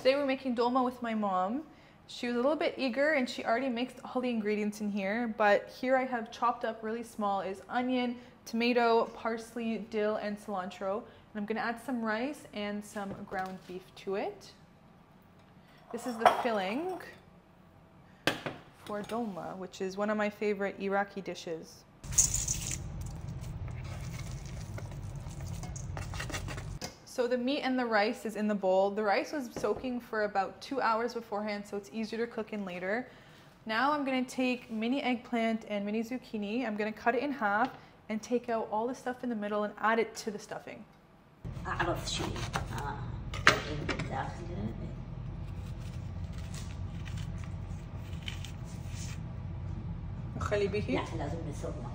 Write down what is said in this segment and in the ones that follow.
Today we're making dolma with my mom. She was a little bit eager and she already mixed all the ingredients in here, but here I have chopped up really small is onion, tomato, parsley, dill, and cilantro. And I'm gonna add some rice and some ground beef to it. This is the filling for dolma, which is one of my favorite Iraqi dishes. So the meat and the rice is in the bowl. The rice was soaking for about 2 hours beforehand, so it's easier to cook in later. Now I'm gonna take mini eggplant and mini zucchini. I'm gonna cut it in half and take out all the stuff in the middle and add it to the stuffing. نخلي به؟ لا لازم نسويها.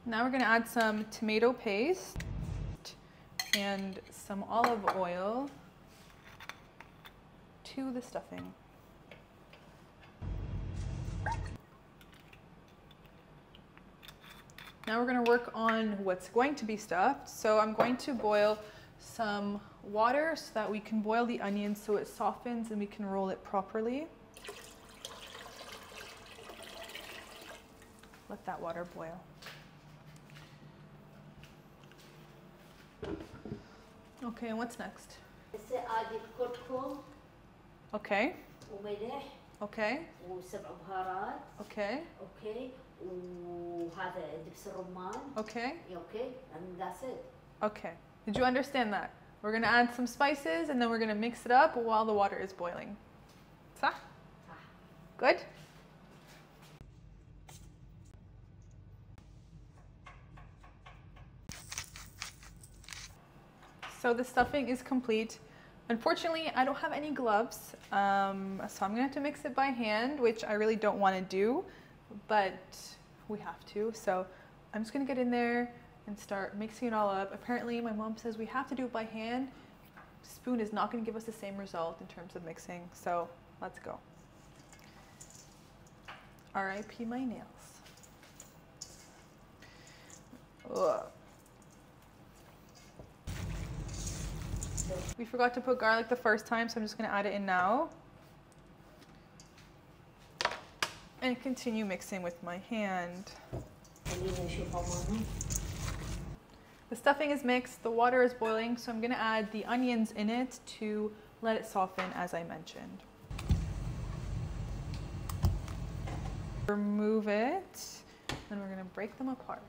Now we're going to add some tomato paste and some olive oil to the stuffing. Now we're going to work on what's going to be stuffed. So I'm going to boil some water so that we can boil the onions so it softens and we can roll it properly. Let that water boil. Okay, and what's next? Okay. Okay. Okay. Okay. Okay, and that's it. Okay. Did you understand that? We're going to add some spices and then we're going to mix it up while the water is boiling. Sah? Good? So the stuffing is complete. Unfortunately, I don't have any gloves, so I'm gonna have to mix it by hand, which I really don't want to do, but we have to. So I'm just gonna get in there and start mixing it all up. Apparently, my mom says we have to do it by hand. Spoon is not gonna give us the same result in terms of mixing, so let's go. R.I.P. my nails. Ugh. We forgot to put garlic the first time, so I'm just going to add it in now. And continue mixing with my hand. The stuffing is mixed, the water is boiling, so I'm going to add the onions in it to let it soften as I mentioned. Remove it, and we're going to break them apart.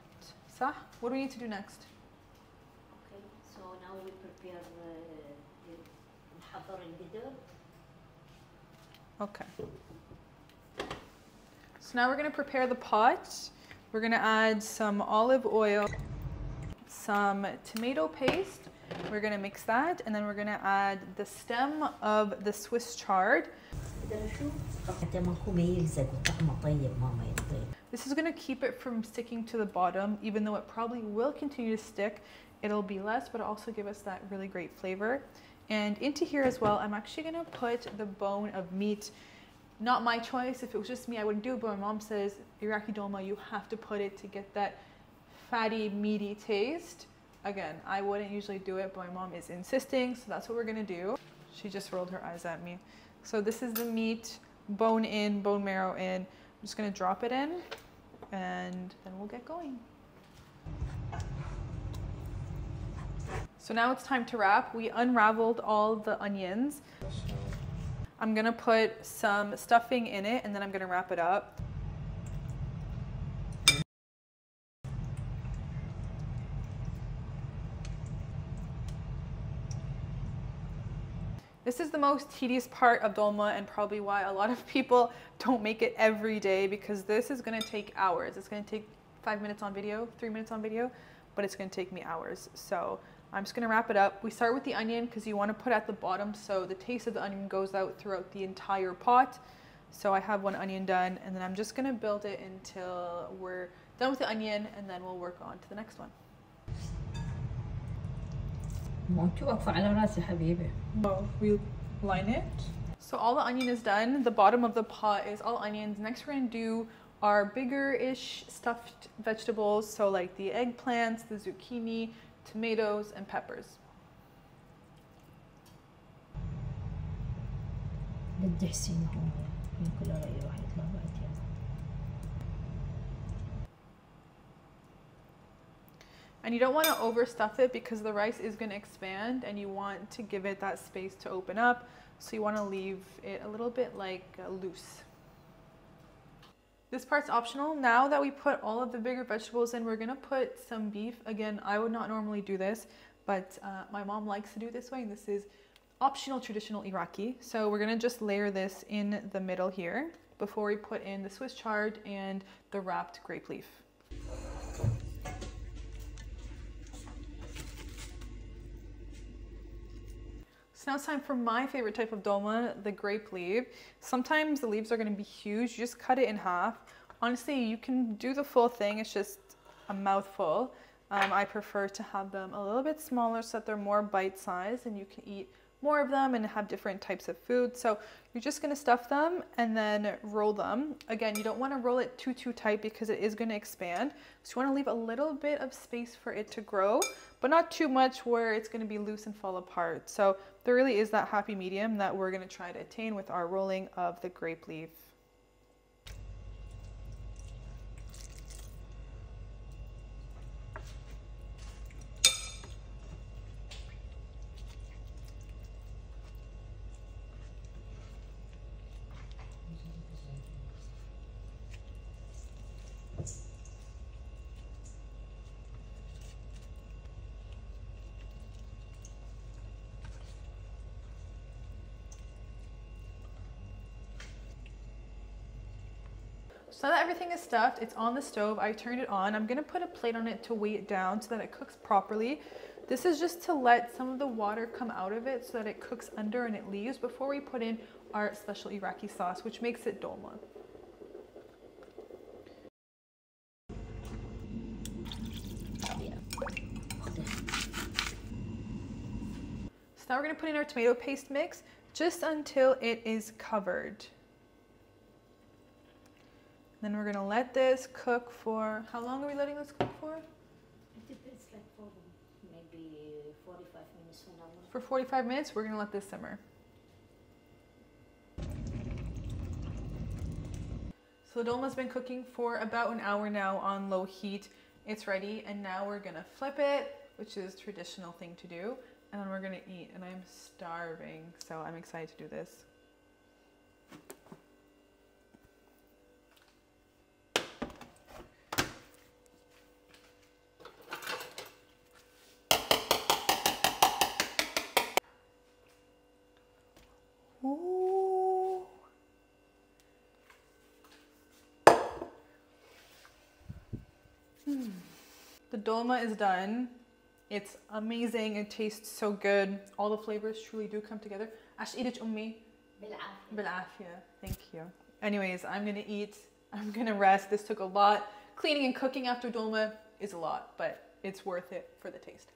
Sah, what do we need to do next? Okay, so now we prepare Okay. So now we're going to prepare the pot. We're going to add some olive oil, some tomato paste. We're going to mix that, and then we're going to add the stem of the Swiss chard. This is going to keep it from sticking to the bottom, even though it probably will continue to stick. It'll be less, but also give us that really great flavor. And into here as well, I'm actually going to put the bone of meat. Not my choice. If it was just me, I wouldn't do it, but my mom says, Iraqi dolma, you have to put it to get that fatty, meaty taste. Again, I wouldn't usually do it, but my mom is insisting, so that's what we're going to do. She just rolled her eyes at me. So this is the meat, bone in, bone marrow in. I'm just going to drop it in, and then we'll get going. So now it's time to wrap. We unraveled all the onions. I'm gonna put some stuffing in it and then I'm gonna wrap it up. This is the most tedious part of dolma and probably why a lot of people don't make it every day, because this is gonna take hours. It's gonna take 5 minutes on video, 3 minutes on video, but it's gonna take me hours. So I'm just gonna wrap it up. We start with the onion because you want to put at the bottom so the taste of the onion goes out throughout the entire pot. So I have one onion done, and then I'm just gonna build it until we're done with the onion, and then we'll work on to the next one. Oh, we line it. So all the onion is done. The bottom of the pot is all onions. Next we're gonna do our bigger-ish stuffed vegetables, so like the eggplants, the zucchini, tomatoes, and peppers. And you don't want to overstuff it because the rice is going to expand and you want to give it that space to open up. So you want to leave it a little bit like loose. This part's optional. Now that we put all of the bigger vegetables in, we're going to put some beef. Again, I would not normally do this, but my mom likes to do it this way. And this is optional traditional Iraqi. So we're going to just layer this in the middle here before we put in the Swiss chard and the wrapped grape leaf. So now it's time for my favorite type of dolma, the grape leaf. Sometimes the leaves are going to be huge. You just cut it in half. Honestly, you can do the full thing. It's just a mouthful. I prefer to have them a little bit smaller so that they're more bite-sized and you can eat more of them and have different types of food. So you're just going to stuff them and then roll them. Again, you don't want to roll it too tight because it is going to expand. So you want to leave a little bit of space for it to grow, but not too much where it's going to be loose and fall apart. So there really is that happy medium that we're going to try to attain with our rolling of the grape leaf. So now that everything is stuffed, it's on the stove. I turned it on. I'm going to put a plate on it to weigh it down so that it cooks properly. This is just to let some of the water come out of it so that it cooks under and it leaves before we put in our special Iraqi sauce, which makes it dolma. So now we're going to put in our tomato paste mix just until it is covered. Then we're going to let this cook for, how long are we letting this cook for? It depends, like for maybe 45 minutes to an hour. For 45 minutes, we're going to let this simmer. So the dolma's been cooking for about an hour now on low heat. It's ready, and now we're going to flip it, which is a traditional thing to do, and then we're going to eat. And I'm starving, so I'm excited to do this. Ooh. The dolma is done. It's amazing. It tastes so good. All the flavors truly do come together. Ash eat ummi. Bil'afia. Thank you. Anyways, I'm gonna eat. I'm gonna rest. This took a lot. Cleaning and cooking after dolma is a lot, but it's worth it for the taste.